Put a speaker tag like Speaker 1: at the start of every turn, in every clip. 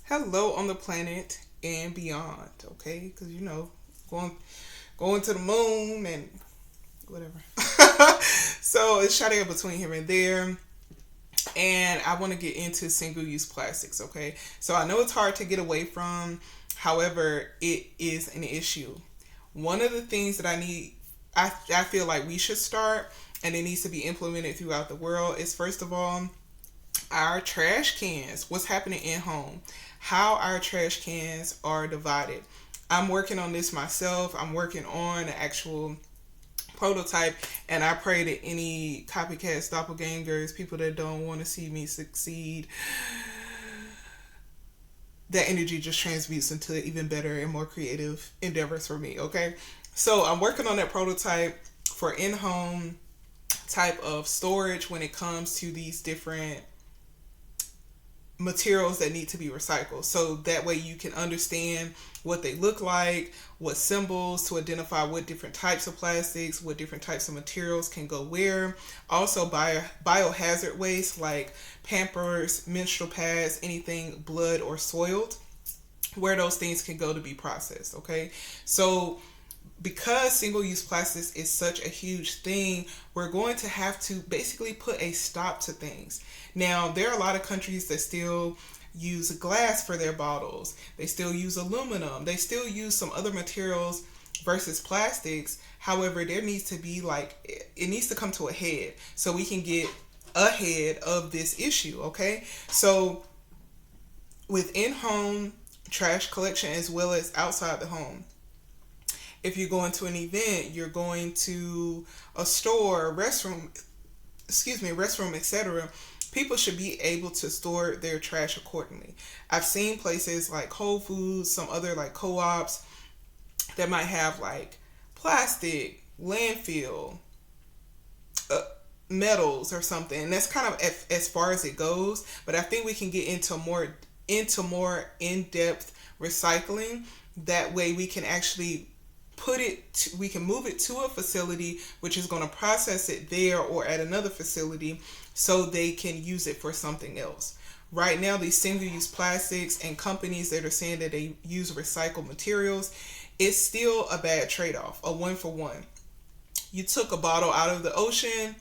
Speaker 1: hello on the planet and beyond, okay? Because going going to the moon and whatever. So it's shot between here and there, and I want to get into single-use plastics, okay? So I know it's hard to get away from, however, it is an issue. One of the things that I feel like we should start, and it needs to be implemented throughout the world, is first of all our trash cans. What's happening in home? How our trash cans are divided. I'm working on this myself. I'm working on an actual prototype, and I pray that any copycats, doppelgangers, people that don't want to see me succeed, that energy just transmutes into even better and more creative endeavors for me. Okay, so I'm working on that prototype for in-home type of storage when it comes to these different materials that need to be recycled, so that way you can understand what they look like, what symbols to identify what different types of plastics, what different types of materials can go where. Also biohazard waste like pampers, menstrual pads, anything blood or soiled, where those things can go to be processed. Okay, so because single-use plastics is such a huge thing, we're going to have to basically put a stop to things. Now, there are a lot of countries that still use glass for their bottles. They still use aluminum. They still use some other materials versus plastics. However, there needs to be it needs to come to a head so we can get ahead of this issue, okay? So with in-home trash collection as well as outside the home, if you're going to an event, you're going to a store, restroom, etc., people should be able to store their trash accordingly. I've seen places like Whole Foods, some other like co-ops that might have like plastic, landfill, metals or something. And that's kind of as far as it goes. But I think we can get into more in-depth recycling. That way we can actually we can move it to a facility which is going to process it there or at another facility so they can use it for something else. Right now, these single-use plastics and companies that are saying that they use recycled materials, it's still a bad trade-off, a one for one. You took a bottle out of the ocean,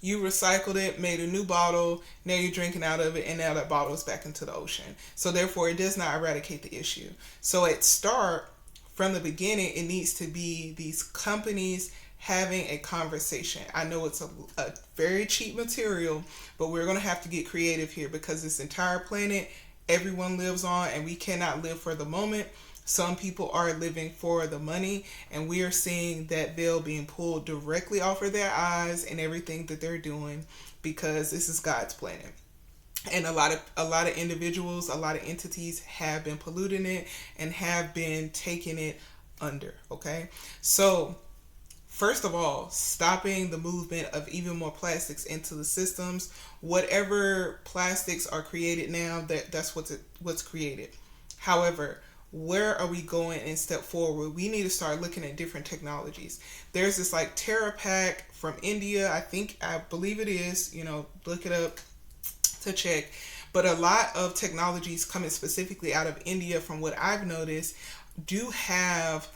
Speaker 1: you recycled it, made a new bottle, now you're drinking out of it, and now that bottle is back into the ocean. So therefore, it does not eradicate the issue. So at start, from the beginning, it needs to be these companies having a conversation. I know it's a very cheap material, but we're going to have to get creative here because this entire planet, everyone lives on, and we cannot live for the moment. Some people are living for the money, and we are seeing that veil being pulled directly off of their eyes and everything that they're doing because this is God's planet. And a lot of individuals, a lot of entities have been polluting it and have been taking it under. Okay, so first of all, stopping the movement of even more plastics into the systems. Whatever plastics are created now, that's what's created. However, where are we going in step forward? We need to start looking at different technologies. There's this like Terra Pack from India. I believe it is. Look it up to check. But a lot of technologies coming specifically out of India, from what I've noticed, do have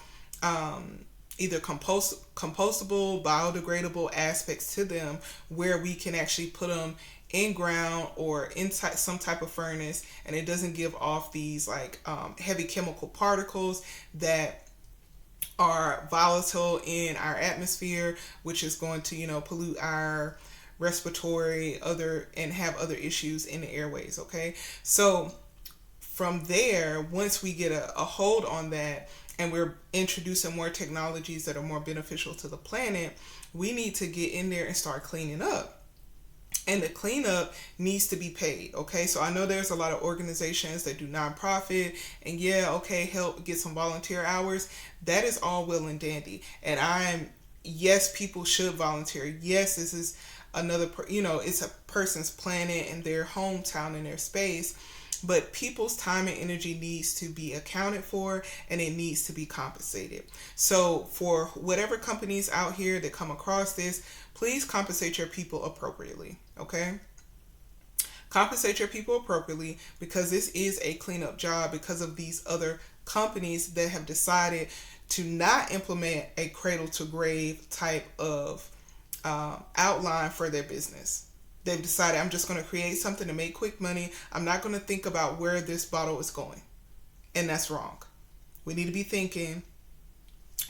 Speaker 1: either compostable, biodegradable aspects to them where we can actually put them in ground or inside some type of furnace, and it doesn't give off these heavy chemical particles that are volatile in our atmosphere, which is going to pollute our respiratory and have other issues in the airways. Okay, so from there, once we get a hold on that and we're introducing more technologies that are more beneficial to the planet, we need to get in there and start cleaning up. And the cleanup needs to be paid. Okay, so I know there's a lot of organizations that do nonprofit, and help get some volunteer hours. That is all well and dandy, and yes, people should volunteer. Yes, this is it's a person's planet and their hometown and their space, but people's time and energy needs to be accounted for, and it needs to be compensated. So for whatever companies out here that come across this, please compensate your people appropriately. Okay, Compensate your people appropriately, because this is a cleanup job because of these other companies that have decided to not implement a cradle to grave type of outline for their business. They've decided, I'm just going to create something to make quick money. I'm not going to think about where this bottle is going. And that's wrong. We need to be thinking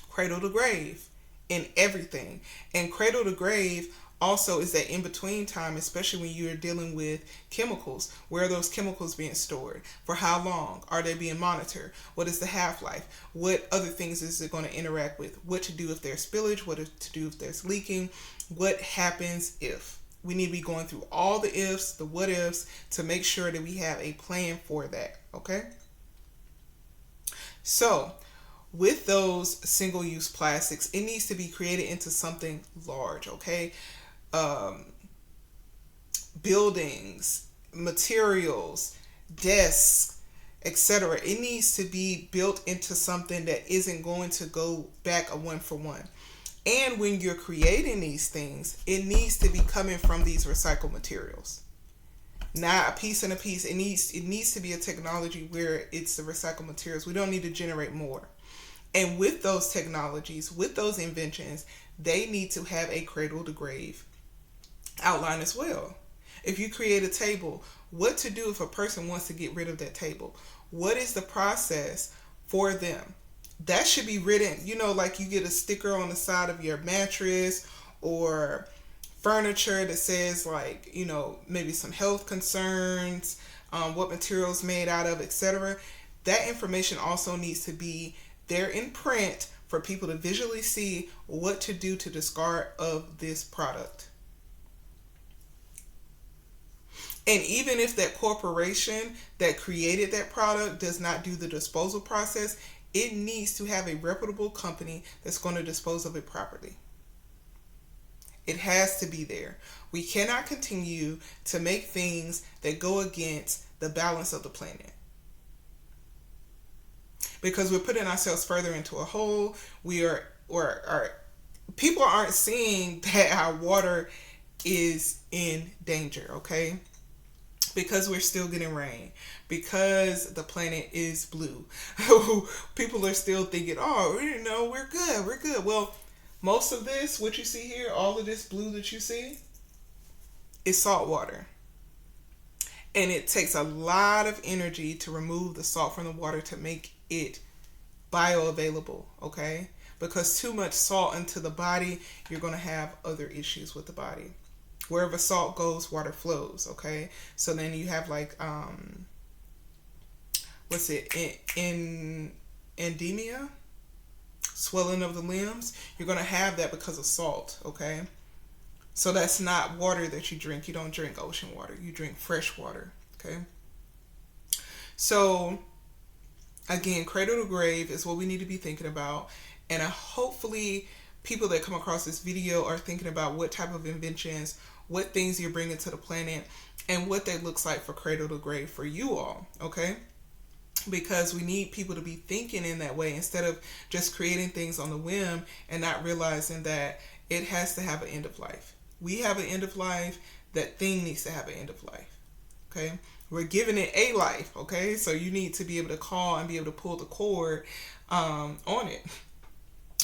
Speaker 1: cradle to grave in everything. And cradle to grave also is that in between time, especially when you're dealing with chemicals. Where are those chemicals being stored? For how long? Are they being monitored? What is the half-life? What other things is it going to interact with? What to do if there's spillage? What to do if there's leaking? What happens if? We need to be going through all the ifs, the what ifs, to make sure that we have a plan for that, okay? So, with those single-use plastics, it needs to be created into something large, okay? Buildings, materials, desks, etc. It needs to be built into something that isn't going to go back a one for one. And when you're creating these things, it needs to be coming from these recycled materials. Not a piece and a piece. It needs to be a technology where it's the recycled materials. We don't need to generate more. And with those technologies, with those inventions, they need to have a cradle to grave outline as well. If you create a table, what to do if a person wants to get rid of that table? What is the process for them? That should be written, like you get a sticker on the side of your mattress or furniture that says, like, maybe some health concerns, what materials made out of, etc. That information also needs to be there in print for people to visually see what to do to discard of this product. And even if that corporation that created that product does not do the disposal process, it needs to have a reputable company that's going to dispose of it properly. It has to be there. We cannot continue to make things that go against the balance of the planet, because we're putting ourselves further into a hole. People aren't seeing that our water is in danger, okay? Because we're still getting rain, because the planet is blue. People are still thinking, oh, we're good. Well, most of this, what you see here, all of this blue that you see, is salt water. And it takes a lot of energy to remove the salt from the water to make it bioavailable, okay? Because too much salt into the body, you're going to have other issues with the body. Wherever salt goes, water flows, okay? So then you have like, endemia? Swelling of the limbs. You're going to have that because of salt, okay? So that's not water that you drink. You don't drink ocean water. You drink fresh water, okay? So, again, cradle to grave is what we need to be thinking about. And hopefully people that come across this video are thinking about what type of inventions, what things you're bringing to the planet, and what that looks like for cradle to grave for you all, okay? Because we need people to be thinking in that way instead of just creating things on the whim and not realizing that it has to have an end of life. We have an end of life. That thing needs to have an end of life, okay? We're giving it a life, okay? So you need to be able to call and be able to pull the cord on it.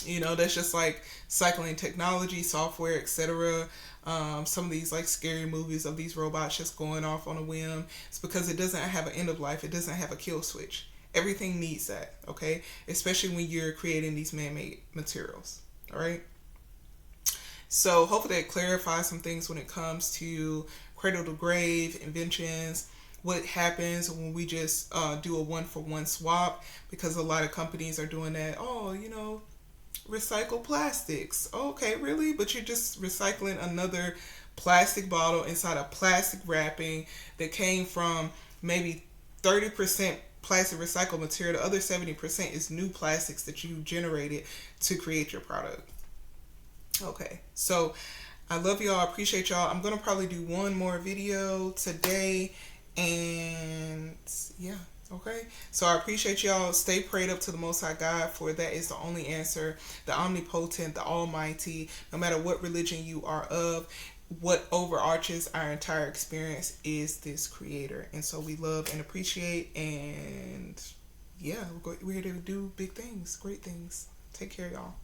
Speaker 1: That's just like cycling technology, software, etc. Some of these like scary movies of these robots just going off on a whim. It's because it doesn't have an end of life. It doesn't have a kill switch. Everything needs that, okay? Especially when you're creating these man-made materials, all right? So hopefully that clarifies some things when it comes to cradle to grave inventions. What happens when we just do a one-for-one swap, because a lot of companies are doing that. Recycle plastics. Okay, really? But you're just recycling another plastic bottle inside a plastic wrapping that came from maybe 30% plastic recycled material. The other 70% is new plastics that you generated to create your product. Okay, so I love y'all. I appreciate y'all. I'm going to probably do one more video today. And yeah. Okay, so I appreciate y'all. Stay prayed up to the Most High God, for that is the only answer, the omnipotent, the almighty. No matter what religion you are of, what overarches our entire experience is this creator. And so we love and appreciate, and yeah, we're here to do big things, great things. Take care, y'all.